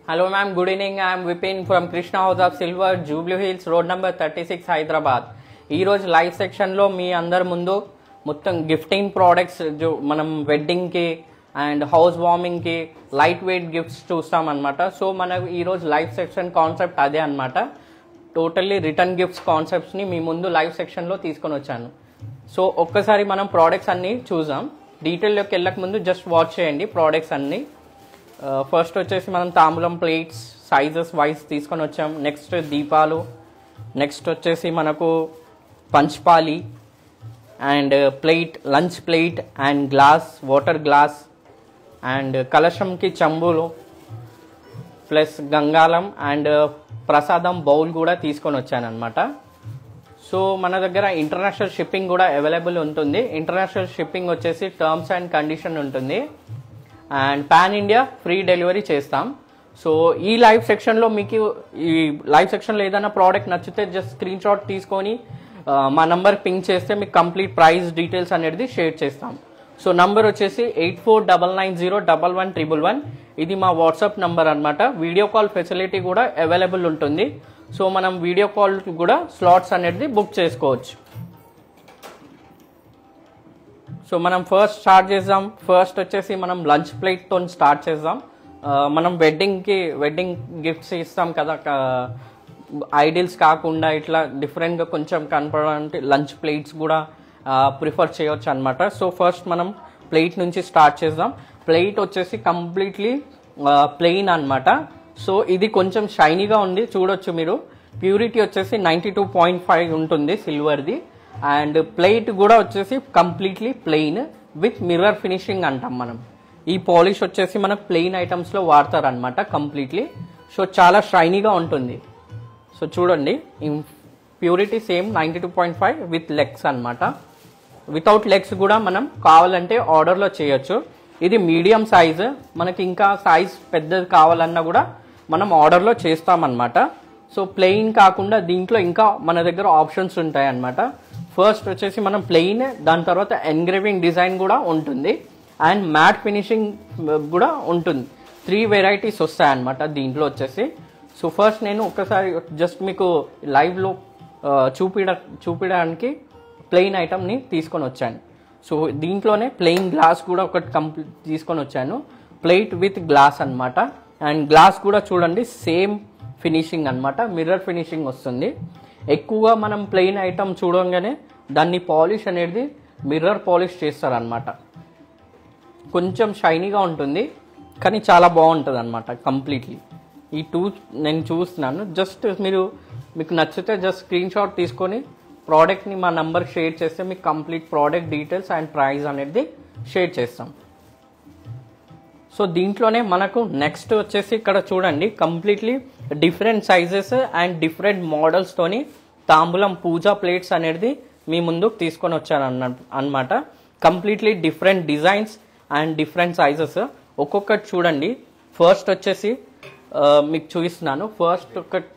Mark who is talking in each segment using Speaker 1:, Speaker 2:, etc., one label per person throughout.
Speaker 1: Hello ma'am, good evening. I am Vipin from Krishna House of Silver, Jubilee Hills, road number 36, Hyderabad. ఈ రోజు live సెక్షన్లో మీ అందరి ముందు మొత్తం గిఫ్టింగ్ ప్రోడక్ట్స్ మనం వెడ్డింగ్కి అండ్ హౌస్ వార్మింగ్కి లైట్ వెయిట్ గిఫ్ట్స్ చూస్తామన్నమాట. సో మనకు ఈరోజు లైవ్ సెక్షన్ కాన్సెప్ట్ అదే అనమాట. టోటల్లీ రిటర్న్ గిఫ్ట్స్ కాన్సెప్ట్స్ని మీ ముందు లైవ్ సెక్షన్లో తీసుకొని వచ్చాను. సో ఒక్కసారి మనం ప్రోడక్ట్స్ అన్నీ చూసాం. డీటెయిల్లోకి వెళ్ళక ముందు జస్ట్ వాచ్ చేయండి ప్రోడక్ట్స్ అన్నీ. ఫస్ట్ వచ్చేసి మనం తాంబూలం ప్లేట్స్ సైజెస్ వైజ్ తీసుకొని వచ్చాం. నెక్స్ట్ దీపాలు, నెక్స్ట్ వచ్చేసి మనకు పంచ్పాలి and plate, lunch plate and glass, water glass and కలశంకి చెంబులు ప్లస్ గంగాలం అండ్ ప్రసాదం బౌల్ కూడా తీసుకొని వచ్చాను అనమాట. సో మన దగ్గర ఇంటర్నేషనల్ షిప్పింగ్ కూడా అవైలబుల్ ఉంటుంది. ఇంటర్నేషనల్ షిప్పింగ్ వచ్చేసి టర్మ్స్ అండ్ కండిషన్ ఉంటుంది and pan India free delivery చేస్తాం. సో ఈ లైవ్ సెక్షన్లో మీకు ఈ లైవ్ సెక్షన్లో ఏదైనా ప్రోడక్ట్ నచ్చితే జస్ట్ స్క్రీన్ షాట్ తీసుకొని మా నంబర్ పింక్ చేస్తే మీకు కంప్లీట్ ప్రైస్ డీటెయిల్స్ అనేది షేర్ చేస్తాం. సో నంబర్ వచ్చేసి 8499011111. ఇది మా వాట్సాప్ నంబర్ అనమాట. వీడియో కాల్ ఫెసిలిటీ కూడా అవైలబుల్ ఉంటుంది. సో మనం వీడియో కాల్ కూడా స్లాట్స్ అనేది బుక్ చేసుకోవచ్చు. సో మనం ఫస్ట్ స్టార్ట్ చేద్దాం. ఫస్ట్ వచ్చేసి మనం లంచ్ ప్లేట్తో స్టార్ట్ చేద్దాం. మనం వెడ్డింగ్ గిఫ్ట్స్ ఇస్తాం కదా, ఐడిల్స్ కాకుండా ఇట్లా డిఫరెంట్గా కొంచెం కనపడాలంటే లంచ్ ప్లేట్స్ కూడా ప్రిఫర్ చేయవచ్చు అనమాట. సో ఫస్ట్ మనం ప్లేట్ నుంచి స్టార్ట్ చేద్దాం. ప్లేట్ వచ్చేసి కంప్లీట్లీ ప్లెయిన్ అనమాట. సో ఇది కొంచెం షైనీగా ఉంది, చూడొచ్చు మీరు. ప్యూరిటీ వచ్చేసి 92.5 ఉంటుంది సిల్వర్ది. అండ్ ప్లేట్ కూడా వచ్చేసి completely plain with mirror finishing అంటాం మనం. ఈ పాలిష్ వచ్చేసి మనకు ప్లెయిన్ ఐటమ్స్లో వాడతారనమాట కంప్లీట్లీ. సో చాలా షైనీగా ఉంటుంది. సో చూడండి, ప్యూరిటీ సేమ్ 92.5 విత్ లెగ్స్ అనమాట. వితౌట్ లెగ్స్ కూడా మనం కావాలంటే ఆర్డర్లో చేయొచ్చు. ఇది మీడియం సైజ్. మనకి ఇంకా సైజ్ పెద్దది కావాలన్నా కూడా మనం ఆర్డర్లో చేస్తామన్నమాట. సో ప్లెయిన్ కాకుండా దీంట్లో ఇంకా మన దగ్గర ఆప్షన్స్ ఉంటాయి అన్నమాట. ఫస్ట్ వచ్చేసి మనం ప్లెయిన్, దాని తర్వాత ఎన్గ్రేవింగ్ డిజైన్ కూడా ఉంటుంది అండ్ మ్యాట్ ఫినిషింగ్ కూడా ఉంటుంది. 3 వెరైటీస్ వస్తాయన్నమాట దీంట్లో వచ్చేసి. సో ఫస్ట్ నేను ఒక్కసారి జస్ట్ మీకు లైవ్లో చూపించడానికి ప్లెయిన్ ఐటమ్ని తీసుకొని వచ్చాను. సో దీంట్లోనే ప్లెయిన్ గ్లాస్ కూడా ఒకటి కంప్లీట్ తీసుకొని వచ్చాను. ప్లేట్ విత్ గ్లాస్ అనమాట. అండ్ గ్లాస్ కూడా చూడండి సేమ్ ఫినిషింగ్ అనమాట, మిర్రర్ ఫినిషింగ్ వస్తుంది. ఎక్కువగా మనం ప్లెయిన్ ఐటమ్ చూడంగానే దాన్ని పాలిష్ అనేది మిర్రర్ పాలిష్ చేస్తారనమాట. కొంచెం షైనీగా ఉంటుంది కానీ చాలా బాగుంటుంది అనమాట కంప్లీట్లీ. ఈ నేను చూస్తున్నాను. జస్ట్ మీకు నచ్చితే జస్ట్ స్క్రీన్ షాట్ తీసుకొని ప్రోడక్ట్ని మా నంబర్ షేర్ చేస్తే మీకు complete product details and price అనేది షేర్ చేస్తాం. సో దీంట్లోనే మనకు నెక్స్ట్ వచ్చేసి ఇక్కడ చూడండి completely different sizes and different మోడల్స్తోని తాంబూలం పూజా ప్లేట్స్ అనేది మీ ముందుకు తీసుకొని వచ్చాను అన్నమాట. Completely different designs and different sizes. ఒక్కొక్కటి చూడండి. ఫస్ట్ వచ్చేసి మీకు చూపిస్తున్నాను. ఫస్ట్ ఒకటి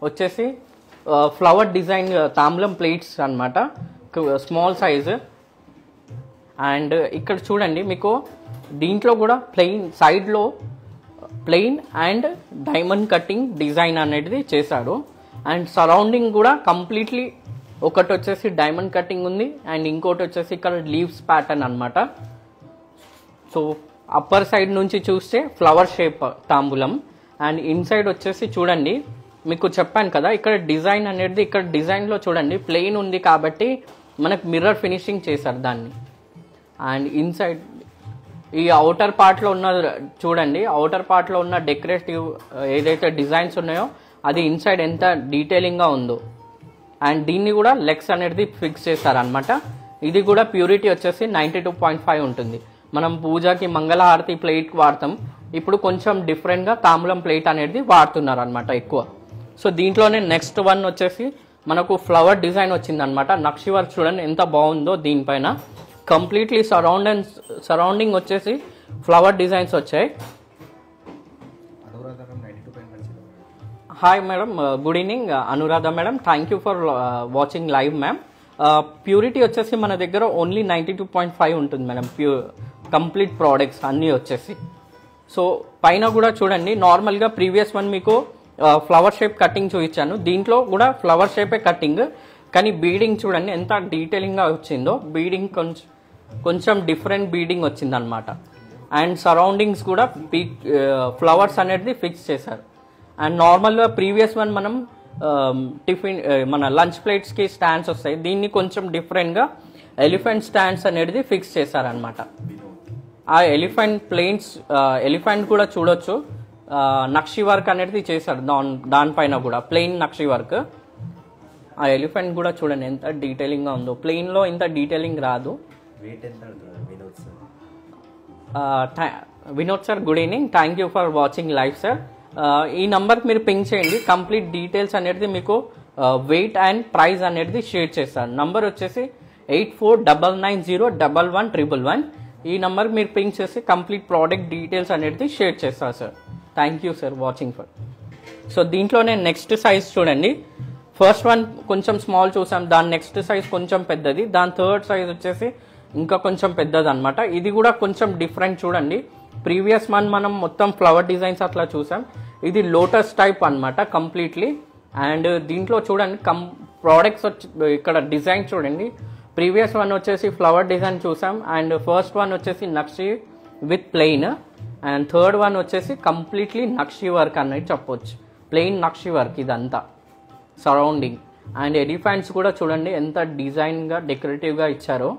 Speaker 1: వచ్చేసి ఫ్లవర్ డిజైన్ తాంబూలం ప్లేట్స్ అన్నమాట, స్మాల్ సైజ్. అండ్ ఇక్కడ చూడండి మీకు దీంట్లో కూడా ప్లెయిన్, సైడ్లో plain and diamond cutting design అనేది చేశాడు. అండ్ సరౌండింగ్ కూడా కంప్లీట్లీ ఒకటి వచ్చేసి డైమండ్ కటింగ్ ఉంది అండ్ ఇంకోటి వచ్చేసి ఇక్కడ లీవ్స్ ప్యాటర్న్ అనమాట. సో అప్పర్ సైడ్ నుంచి చూస్తే ఫ్లవర్ షేప్ తాంబూలం అండ్ ఇన్సైడ్ వచ్చేసి చూడండి, మీకు చెప్పాను కదా ఇక్కడ డిజైన్ అనేది, ఇక్కడ డిజైన్లో చూడండి ప్లెయిన్ ఉంది కాబట్టి మనకు మిర్రర్ ఫినిషింగ్ చేశారు దాన్ని. అండ్ ఇన్సైడ్ ఈ అవుటర్ పార్ట్లో ఉన్న చూడండి, అవుటర్ పార్ట్లో ఉన్న డెకరేటివ్ ఏదైతే డిజైన్స్ ఉన్నాయో అది ఇన్సైడ్ ఎంత డీటెయిలింగ్గా ఉందో. అండ్ దీన్ని కూడా లెగ్స్ అనేది ఫిక్స్ చేస్తారనమాట. ఇది కూడా ప్యూరిటీ వచ్చేసి 92.5 ఉంటుంది. మనం పూజకి మంగళహారతి ప్లేట్ వాడతాం, ఇప్పుడు కొంచెం డిఫరెంట్గా తాంబూలం ప్లేట్ అనేది వాడుతున్నారు అనమాట ఎక్కువ. సో దీంట్లోనే నెక్స్ట్ వన్ వచ్చేసి మనకు ఫ్లవర్ డిజైన్ వచ్చిందనమాట. నక్షి వర్క్ చూడండి ఎంత బాగుందో దీనిపైన. కంప్లీట్లీ సరౌండింగ్ వచ్చేసి ఫ్లవర్ డిజైన్స్ వచ్చాయి. Hi madam, good evening Anuradha madam, thank you for watching live ma'am. Purity వచ్చేసి మన దగ్గర ఓన్లీ 92.5 ఉంటుంది మేడం, కంప్లీట్ ప్రోడక్ట్స్ అన్నీ వచ్చేసి. సో పైన కూడా చూడండి నార్మల్గా ప్రీవియస్ వన్ మీకు ఫ్లవర్ షేప్ కటింగ్ చూపించాను, దీంట్లో కూడా ఫ్లవర్ షేపే కటింగ్, కానీ బీడింగ్ చూడండి ఎంత డీటెయిలింగ్గా వచ్చిందో. బీడింగ్ కొంచెం డిఫరెంట్ బీడింగ్ వచ్చింది అనమాట. అండ్ సరౌండింగ్స్ కూడా ఫ్లవర్స్ అనేది ఫిక్స్ చేశారు. అండ్ నార్మల్గా ప్రీవియస్ వన్ మనం టిఫిన్ మన లంచ్ ప్లేట్స్కి స్టాండ్స్ వస్తాయి, దీన్ని కొంచెం డిఫరెంట్గా ఎలిఫెంట్ స్టాండ్స్ అనేది ఫిక్స్ చేశారనమాట. ఆ ఎలిఫెంట్ కూడా చూడొచ్చు, నక్షి వర్క్ అనేది చేశారు దానిపైన కూడా, ప్లెయిన్ నక్షి వర్క్. ఆ ఎలిఫెంట్ కూడా చూడండి ఎంత డీటెయిలింగ్గా ఉందో, ప్లెయిన్లో ఇంత డీటెయిలింగ్ రాదు. Vinod sir good evening, thank you for watching live sir. ఈ నంబర్కి మీరు పింక్ చేయండి, కంప్లీట్ డీటెయిల్స్ అనేది మీకు వెయిట్ అండ్ ప్రైస్ అనేది షేర్ చేస్తారు. నంబర్ వచ్చేసి 8499011111. ఈ నంబర్కి మీరు పింక్ చేసి కంప్లీట్ ప్రోడక్ట్ డీటెయిల్స్ అనేది షేర్ చేస్తారు sir. Thank you sir watching for. So దీంట్లోనే నెక్స్ట్ సైజ్ చూడండి, ఫస్ట్ వన్ కొంచెం స్మాల్ చూసాం, దాని నెక్స్ట్ సైజ్ కొంచెం పెద్దది, దాని థర్డ్ సైజ్ వచ్చేసి ఇంకా కొంచెం పెద్దది అనమాట. ఇది కూడా కొంచెం డిఫరెంట్ చూడండి. ప్రీవియస్ వన్ మనం మొత్తం ఫ్లవర్ డిజైన్స్ అట్లా చూసాం, ఇది లోటస్ టైప్ అనమాట కంప్లీట్లీ. అండ్ దీంట్లో చూడండి ప్రోడక్ట్స్ వచ్చి ఇక్కడ డిజైన్ చూడండి, ప్రీవియస్ వన్ వచ్చేసి ఫ్లవర్ డిజైన్ చూసాం, అండ్ ఫస్ట్ వన్ వచ్చేసి నక్షి with plain, and third one వచ్చేసి కంప్లీట్లీ నక్షి వర్క్ అనేది చెప్పొచ్చు, ప్లెయిన్ నక్షి వర్క్ ఇదంతా సరౌండింగ్. అండ్ ఎలిఫెంట్స్ కూడా చూడండి ఎంత డిజైన్గా డెకరేటివ్గా ఇచ్చారో,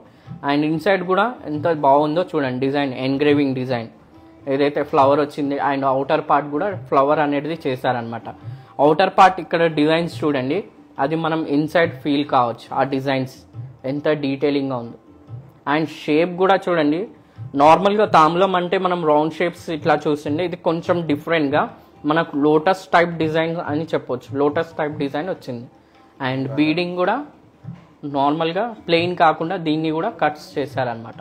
Speaker 1: అండ్ ఇన్సైడ్ కూడా ఎంత బాగుందో చూడండి డిజైన్, ఎన్గ్రేవింగ్ డిజైన్ ఏదైతే ఫ్లవర్ వచ్చింది, అండ్ అవుటర్ పార్ట్ కూడా ఫ్లవర్ అనేది చేశారనమాట. అవుటర్ పార్ట్ ఇక్కడ డిజైన్స్ చూడండి, అది మనం ఇన్సైడ్ ఫీల్ కావచ్చు ఆ డిజైన్స్ ఎంత డీటెయిలింగ్గా ఉందో. అండ్ షేప్ కూడా చూడండి, నార్మల్గా తాంబూలం అంటే మనం రౌండ్ షేప్స్ ఇట్లా చూస్తుండే, ఇది కొంచెం డిఫరెంట్గా మనకు లోటస్ టైప్ డిజైన్ అని చెప్పొచ్చు, లోటస్ టైప్ డిజైన్ వచ్చింది. అండ్ బీడింగ్ కూడా నార్మల్గా ప్లెయిన్ కాకుండా దీన్ని కూడా కట్స్ చేశారనమాట.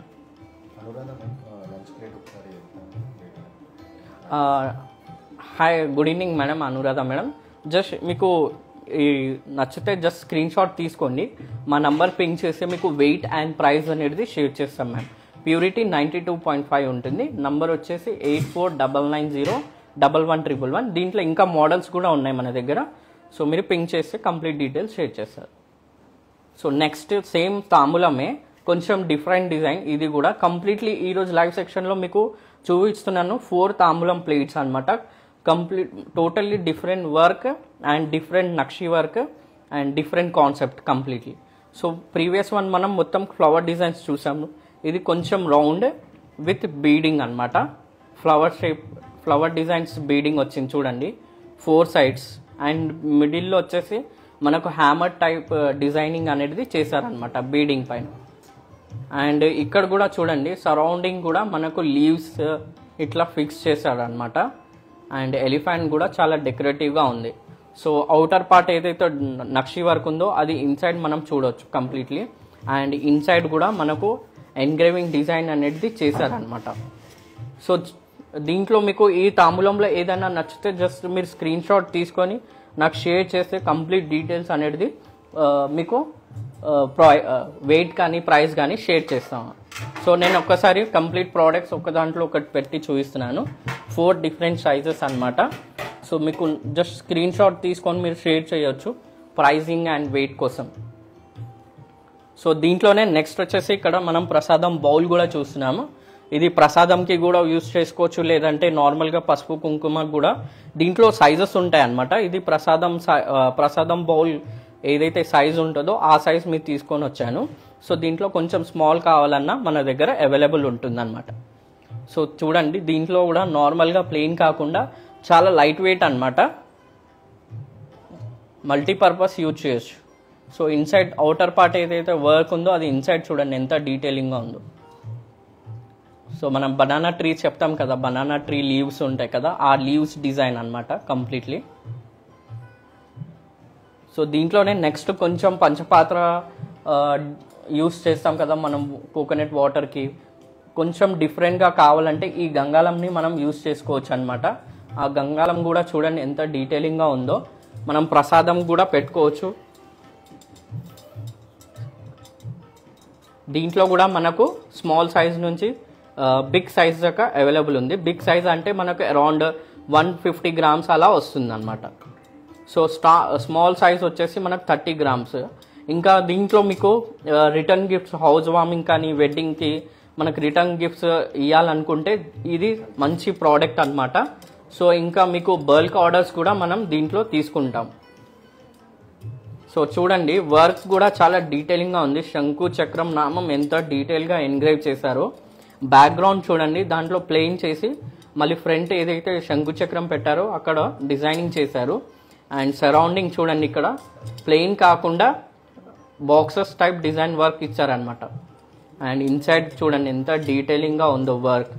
Speaker 1: Hi good evening madam, Anuradha madam. Just మీకు ఈ నచ్చితే జస్ట్ స్క్రీన్ షాట్ తీసుకోండి, మా నంబర్ పింక్ చేస్తే మీకు వెయిట్ అండ్ ప్రైస్ అనేది షేర్ చేస్తాం మ్యామ్. ప్యూరిటీ 92.5 ఉంటుంది. నంబర్ వచ్చేసి 8499011111. దీంట్లో ఇంకా మోడల్స్ కూడా ఉన్నాయి మన దగ్గర, సో మీరు పింక్ చేస్తే కంప్లీట్ డీటెయిల్స్ షేర్ చేస్తారు. సో నెక్స్ట్ సేమ్ తాంబూలమే, కొంచెం డిఫరెంట్ డిజైన్, ఇది కూడా కంప్లీట్లీ ఈరోజు లైవ్ సెక్షన్లో మీకు చూపిస్తున్నాను. 4 తాంబూలం ప్లేట్స్ అనమాట, complete totally different work and different nakshi work and different concept completely. So previous one మనం మొత్తం ఫ్లవర్ డిజైన్స్ చూసాము, ఇది కొంచెం రౌండ్ విత్ బీడింగ్ అనమాట, flower shape flower designs beading వచ్చింది చూడండి 4 సైడ్స్. అండ్ మిడిల్లో వచ్చేసి మనకు హ్యామర్ టైప్ డిజైనింగ్ అనేది చేశారనమాట బీడింగ్ పైన. అండ్ ఇక్కడ కూడా చూడండి సరౌండింగ్ కూడా మనకు లీవ్స్ ఇట్లా ఫిక్స్ చేశారనమాట. అండ్ ఎలిఫెంట్ కూడా చాలా డెకరేటివ్గా ఉంది. సో అవుటర్ పార్ట్ ఏదైతే నక్షి వర్క్ ఉందో అది ఇన్సైడ్ మనం చూడవచ్చు కంప్లీట్లీ. అండ్ ఇన్సైడ్ కూడా మనకు ఎన్గ్రేవింగ్ డిజైన్ అనేది చేశారనమాట. సో దీంట్లో మీకు ఈ తాంబూలంలో ఏదైనా నచ్చితే జస్ట్ మీరు స్క్రీన్ షాట్ తీసుకొని నాకు షేర్ చేస్తే కంప్లీట్ డీటెయిల్స్ అనేది మీకు వెయిట్ కానీ ప్రైస్ కానీ షేర్ చేస్తాము. సో నేను ఒక్కసారి కంప్లీట్ ప్రోడక్ట్స్ ఒక దాంట్లో ఒకటి పెట్టి చూపిస్తున్నాను, 4 డిఫరెంట్ సైజెస్ అనమాట. సో మీకు జస్ట్ స్క్రీన్ షాట్ తీసుకొని మీరు షేర్ చేయొచ్చు ప్రైజింగ్ అండ్ వెయిట్ కోసం. సో దీంట్లోనే నెక్స్ట్ వచ్చేసి ఇక్కడ మనం ప్రసాదం బౌల్ కూడా చూస్తున్నాము. ఇది ప్రసాదంకి కూడా యూజ్ చేసుకోవచ్చు, లేదంటే నార్మల్గా పసుపు కుంకుమకు కూడా దీంట్లో సైజెస్ ఉంటాయి అన్నమాట. ఇది ప్రసాదం బౌల్ ఏదైతే సైజ్ ఉంటుందో ఆ సైజ్ మీరు తీసుకొని వచ్చాను. సో దీంట్లో కొంచెం స్మాల్ కావాలన్నా మన దగ్గర అవైలబుల్ ఉంటుందన్నమాట. సో చూడండి దీంట్లో కూడా నార్మల్గా ప్లెయిన్ కాకుండా చాలా లైట్ వెయిట్ అనమాట, మల్టీపర్పస్ యూజ్ చేయొచ్చు. సో ఇన్సైడ్ అవుటర్ పార్ట్ ఏదైతే వర్క్ ఉందో అది ఇన్సైడ్ చూడండి ఎంత డీటెయిలింగ్గా ఉందో. సో మనం బనానా ట్రీ చెప్తాం కదా, బనానా ట్రీ లీవ్స్ ఉంటాయి కదా, ఆ లీవ్స్ డిజైన్ అనమాట కంప్లీట్లీ. సో దీంట్లోనే నెక్స్ట్ కొంచెం పంచపాత్ర యూస్ చేస్తాం కదా మనం కోకోనట్ వాటర్కి, కొంచెం డిఫరెంట్గా కావాలంటే ఈ గంగాలంని మనం యూస్ చేసుకోవచ్చు అనమాట. ఆ గంగాలం కూడా చూడండి ఎంత డీటెయిలింగ్గా ఉందో, మనం ప్రసాదం కూడా పెట్టుకోవచ్చు. దీంట్లో కూడా మనకు స్మాల్ సైజ్ నుంచి బిగ్ సైజ్ దాకా అవైలబుల్ ఉంది. బిగ్ సైజ్ అంటే మనకు అరౌండ్ 150 grams అలా వస్తుంది అనమాట. సో స్మాల్ సైజ్ వచ్చేసి మనకు 30 grams. ఇంకా దీంట్లో మీకు రిటర్న్ గిఫ్ట్స్, హౌస్ వార్మింగ్ కానీ వెడ్డింగ్కి మనకు రిటర్న్ గిఫ్ట్స్ ఇవ్వాలనుకుంటే ఇది మంచి ప్రోడక్ట్ అనమాట. సో ఇంకా మీకు బల్క్ ఆర్డర్స్ కూడా మనం దీంట్లో తీసుకుంటాం. సో చూడండి వర్క్ కూడా చాలా డీటెయిలింగ్గా ఉంది. శంకు చక్రం నామం ఎంత డీటెయిల్గా ఎన్గ్రేవ్ చేశారో. బ్యాక్గ్రౌండ్ చూడండి, దాంట్లో ప్లెయిన్ చేసి మళ్ళీ ఫ్రంట్ ఏదైతే శంకు చక్రం పెట్టారో అక్కడ డిజైనింగ్ చేశారు. అండ్ సరౌండింగ్ చూడండి, ఇక్కడ ప్లెయిన్ కాకుండా బాక్సెస్ టైప్ డిజైన్ వర్క్ ఇచ్చారనమాట. అండ్ ఇన్సైడ్ చూడండి ఎంత డీటెయిలింగ్గా ఉందో వర్క్.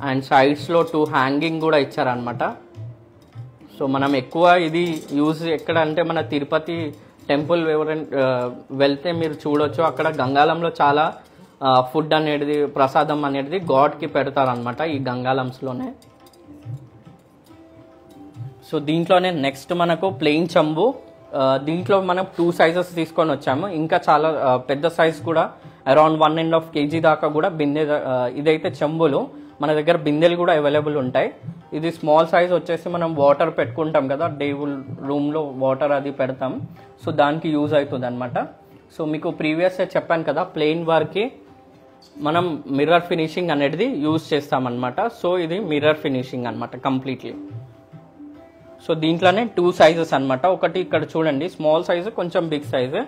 Speaker 1: అండ్ సైడ్స్లో 2 హ్యాంగింగ్ కూడా ఇచ్చారనమాట. సో మనం ఎక్కువ ఇది యూజ్ ఎక్కడ అంటే మన తిరుపతి టెంపుల్ ఎవరైనా వెళ్తే మీరు చూడొచ్చు, అక్కడ గంగాలంలో చాలా ఫుడ్ అనేది, ప్రసాదం అనేది గాడ్కి పెడతారనమాట ఈ గంగాలంస్లోనే. సో దీంట్లోనే నెక్స్ట్ మనకు ప్లెయిన్ చెంబు. దీంట్లో మనం 2 sizes తీసుకొని వచ్చాము. ఇంకా చాలా పెద్ద సైజ్ కూడా అరౌండ్ 1.5 kg దాకా కూడా బిందె. ఇదైతే చెంబులు, మన దగ్గర బిందెలు కూడా అవైలబుల్ ఉంటాయి. ఇది స్మాల్ సైజ్ వచ్చేసి మనం వాటర్ పెట్టుకుంటాం కదా, టేబుల్ రూమ్లో వాటర్ అది పెడతాం. సో దానికి యూజ్ అవుతుంది అనమాట. సో మీకు ప్రీవియస్ చెప్పాను కదా, ప్లెయిన్ వర్క్కి మనం మిర్రర్ ఫినిషింగ్ అనేది యూజ్ చేస్తామన్నమాట. సో ఇది మిర్రర్ ఫినిషింగ్ అనమాట కంప్లీట్లీ. సో దీంట్లోనే 2 sizes అనమాట. ఒకటి ఇక్కడ చూడండి స్మాల్ సైజు, కొంచెం బిగ్ సైజు.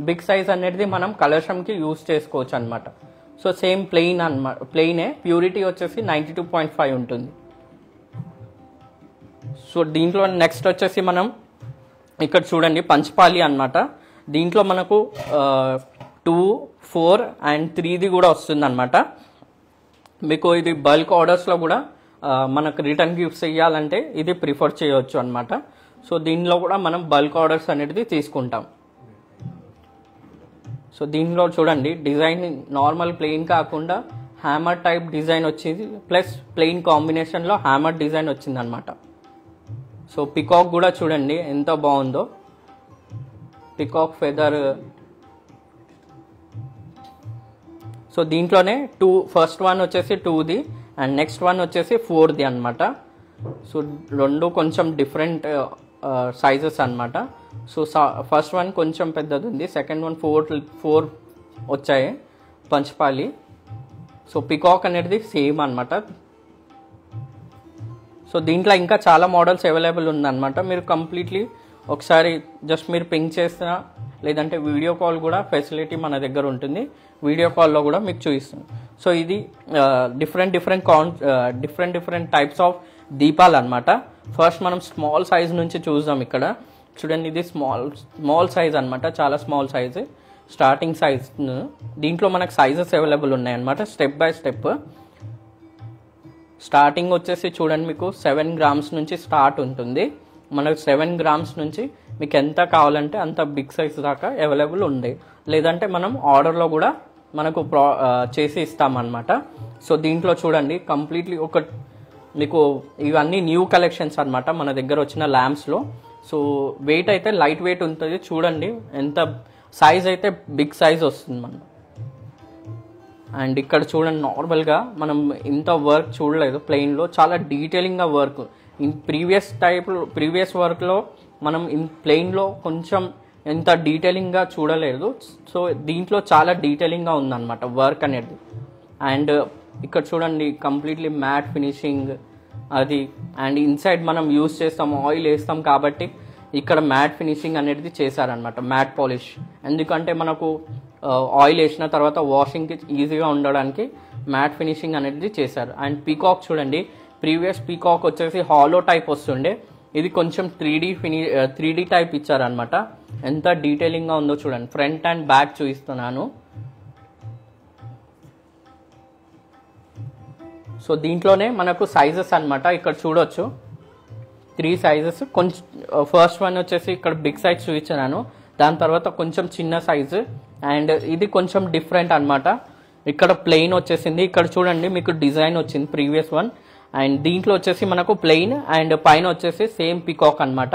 Speaker 1: బిగ్ సైజ్ అనేది మనం కలశంకి యూజ్ చేసుకోవచ్చు అనమాట. సో సేమ్ ప్లెయిన్ అనమాట, ప్లెయినే. ప్యూరిటీ వచ్చేసి 92.5 ఉంటుంది. సో దీంట్లో నెక్స్ట్ వచ్చేసి మనం ఇక్కడ చూడండి పంచపాలి అనమాట. దీంట్లో మనకు 2, 4 and 3 కూడా వస్తుంది అనమాట. మీకు ఇది బల్క్ ఆర్డర్స్లో కూడా మనకు రిటర్న్ గిఫ్ట్స్ ఇవ్వాలంటే ఇది ప్రిఫర్ చేయవచ్చు అనమాట. సో దీనిలో కూడా మనం బల్క్ ఆర్డర్స్ అనేది తీసుకుంటాం. సో దీనిలో చూడండి డిజైన్ నార్మల్ ప్లెయిన్ కాకుండా హ్యామర్ టైప్ డిజైన్ వచ్చింది, ప్లస్ ప్లెయిన్ కాంబినేషన్లో హ్యామర్ డిజైన్ వచ్చింది అనమాట. సో పికాక్ కూడా చూడండి ఎంత బాగుందో, పికాక్ ఫెదర్. సో దీంట్లోనే 2, ఫస్ట్ వన్ వచ్చేసి 2ది అండ్ నెక్స్ట్ వన్ వచ్చేసి 4ది అనమాట. సో రెండు కొంచెం డిఫరెంట్ సైజెస్ అనమాట. సో ఫస్ట్ వన్ కొంచెం పెద్దది ఉంది, సెకండ్ వన్ 4 వచ్చాయి పంచపాలి. సో పికాక్ అనేది సేమ్ అనమాట. సో దీంట్లో ఇంకా చాలా మోడల్స్ అవైలబుల్ ఉందన్నమాట. మీరు కంప్లీట్లీ ఒకసారి జస్ట్ మీరు పింక్ చేసినా లేదంటే వీడియో కాల్ కూడా ఫెసిలిటీ మన దగ్గర ఉంటుంది. వీడియో కాల్లో కూడా మీకు చూపిస్తాను. సో ఇది డిఫరెంట్ టైప్స్ ఆఫ్ దీపాలు అనమాట. ఫస్ట్ మనం స్మాల్ సైజ్ నుంచి చూద్దాం. ఇక్కడ చూడండి ఇది స్మాల్ సైజ్ అనమాట, చాలా స్మాల్ సైజ్, స్టార్టింగ్ సైజ్. దీంట్లో మనకు సైజెస్ అవైలబుల్ ఉన్నాయన్నమాట స్టెప్ బై స్టెప్. స్టార్టింగ్ వచ్చేసి చూడండి మీకు 7 grams నుంచి స్టార్ట్ ఉంటుంది. మనకు 7 grams నుంచి మీకు ఎంత కావాలంటే అంత బిగ్ సైజ్ దాకా అవైలబుల్ ఉంది. లేదంటే మనం ఆర్డర్లో కూడా మనకు చేసి ఇస్తామన్నమాట. సో దీంట్లో చూడండి కంప్లీట్లీ మీకు ఇవన్నీ న్యూ కలెక్షన్స్ అనమాట మన దగ్గర వచ్చిన ల్యాంప్స్లో. సో వెయిట్ అయితే లైట్ వెయిట్ ఉంటుంది. చూడండి ఎంత సైజ్ అయితే బిగ్ సైజ్ వస్తుంది మనం. అండ్ ఇక్కడ చూడండి నార్మల్గా మనం ఇంత వర్క్ చూడలేదు ప్లెయిన్లో, చాలా డీటెయిలింగ్గా వర్క్. ప్రీవియస్ వర్క్లో మనం ప్లెయిన్లో కొంచెం ఎంత డీటెయిలింగ్గా చూడలేదు. సో దీంట్లో చాలా డీటెయిలింగ్గా ఉందన్నమాట వర్క్ అనేది. అండ్ ఇక్కడ చూడండి కంప్లీట్లీ మ్యాట్ ఫినిషింగ్ అది. అండ్ ఇన్సైడ్ మనం యూజ్ చేస్తాం, ఆయిల్ వేస్తాం కాబట్టి ఇక్కడ మ్యాట్ ఫినిషింగ్ అనేది చేశారనమాట, మ్యాట్ పాలిష్. ఎందుకంటే మనకు ఆయిల్ వేసిన తర్వాత వాషింగ్కి ఈజీగా ఉండడానికి మ్యాట్ ఫినిషింగ్ అనేది చేశారు. అండ్ పీకాక్ చూడండి, ప్రీవియస్ పీకాక్ వచ్చేసి హాలో టైప్ వస్తుండే, ఇది కొంచెం 3D టైప్ ఇచ్చారనమాట. ఎంత డీటెయిలింగ్గా ఉందో చూడండి. ఫ్రంట్ అండ్ బ్యాక్ చూపిస్తున్నాను. సో దీంట్లోనే మనకు సైజెస్ అనమాట, ఇక్కడ చూడొచ్చు 3 sizes. కొంచెం ఫస్ట్ వన్ వచ్చేసి ఇక్కడ బిగ్ సైజ్ చూపించాను, దాని తర్వాత కొంచెం చిన్న సైజు. అండ్ ఇది కొంచెం డిఫరెంట్ అనమాట. ఇక్కడ ప్లెయిన్ వచ్చేసింది, ఇక్కడ చూడండి మీకు డిజైన్ వచ్చింది ప్రీవియస్ వన్. అండ్ దీంట్లో వచ్చేసి మనకు ప్లెయిన్ అండ్ పైన వచ్చేసి సేమ్ పికాక్ అనమాట,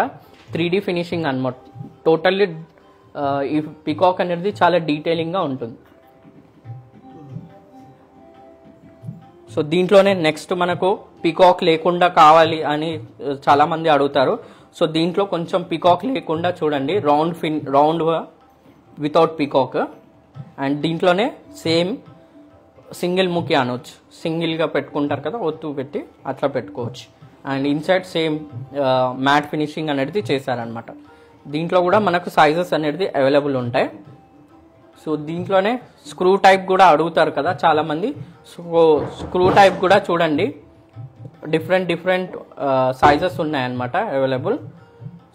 Speaker 1: 3D ఫినిషింగ్ అనమాట. టోటల్లీ ఈ పికాక్ అనేది చాలా డీటెయిలింగ్గా ఉంటుంది. సో దీంట్లోనే నెక్స్ట్ మనకు పికాక్ లేకుండా కావాలి అని చాలామంది అడుగుతారు. సో దీంట్లో కొంచెం పికాక్ లేకుండా చూడండి, రౌండ్ వితౌట్ పికాక్. అండ్ దీంట్లోనే సేమ్ సింగిల్ ముఖి అనవచ్చు, సింగిల్గా పెట్టుకుంటారు కదా ఒత్తు పెట్టి అట్లా పెట్టుకోవచ్చు. And inside same matte finishing అనేది చేశారనమాట. దీంట్లో కూడా మనకు సైజెస్ అనేది అవైలబుల్ ఉంటాయి. సో దీంట్లోనే స్క్రూ టైప్ కూడా అడుగుతారు కదా చాలామంది. సో స్క్రూ టైప్ కూడా చూడండి, డిఫరెంట్ సైజెస్ ఉన్నాయన్నమాట అవైలబుల్.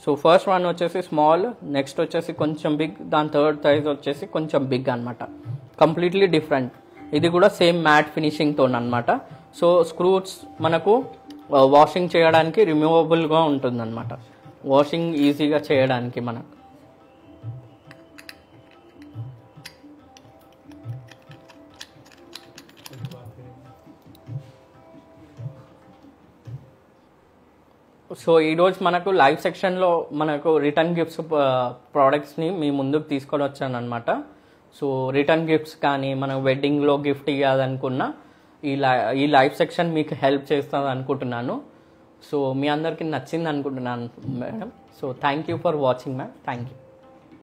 Speaker 1: సో ఫస్ట్ వన్ వచ్చేసి స్మాల్, నెక్స్ట్ వచ్చేసి కొంచెం బిగ్, దాని థర్డ్ సైజ్ వచ్చేసి కొంచెం బిగ్ అనమాట. Completely different. ఇది కూడా సేమ్ మ్యాట్ ఫినిషింగ్తో అనమాట. సో స్క్రూస్ మనకు వాషింగ్ చేయడానికి రిమూవబుల్గా ఉంటుందన్నమాట, వాషింగ్ ఈజీగా చేయడానికి మనకు. సో ఈరోజు మనకు లైవ్ సెక్షన్లో మనకు రిటర్న్ గిఫ్ట్స్ ప్రోడక్ట్స్ని మీ ముందుకు తీసుకొని వచ్చాను అనమాట. సో రిటర్న్ గిఫ్ట్స్ కానీ మనం వెడ్డింగ్లో గిఫ్ట్ ఇవ్వాలనుకున్న ఈ లైవ్ సెక్షన్ మీకు హెల్ప్ చేస్తుంది అనుకుంటున్నాను. సో మీ అందరికీ నచ్చింది అనుకుంటున్నాను madam. So thank you for watching ma'am. Thank you.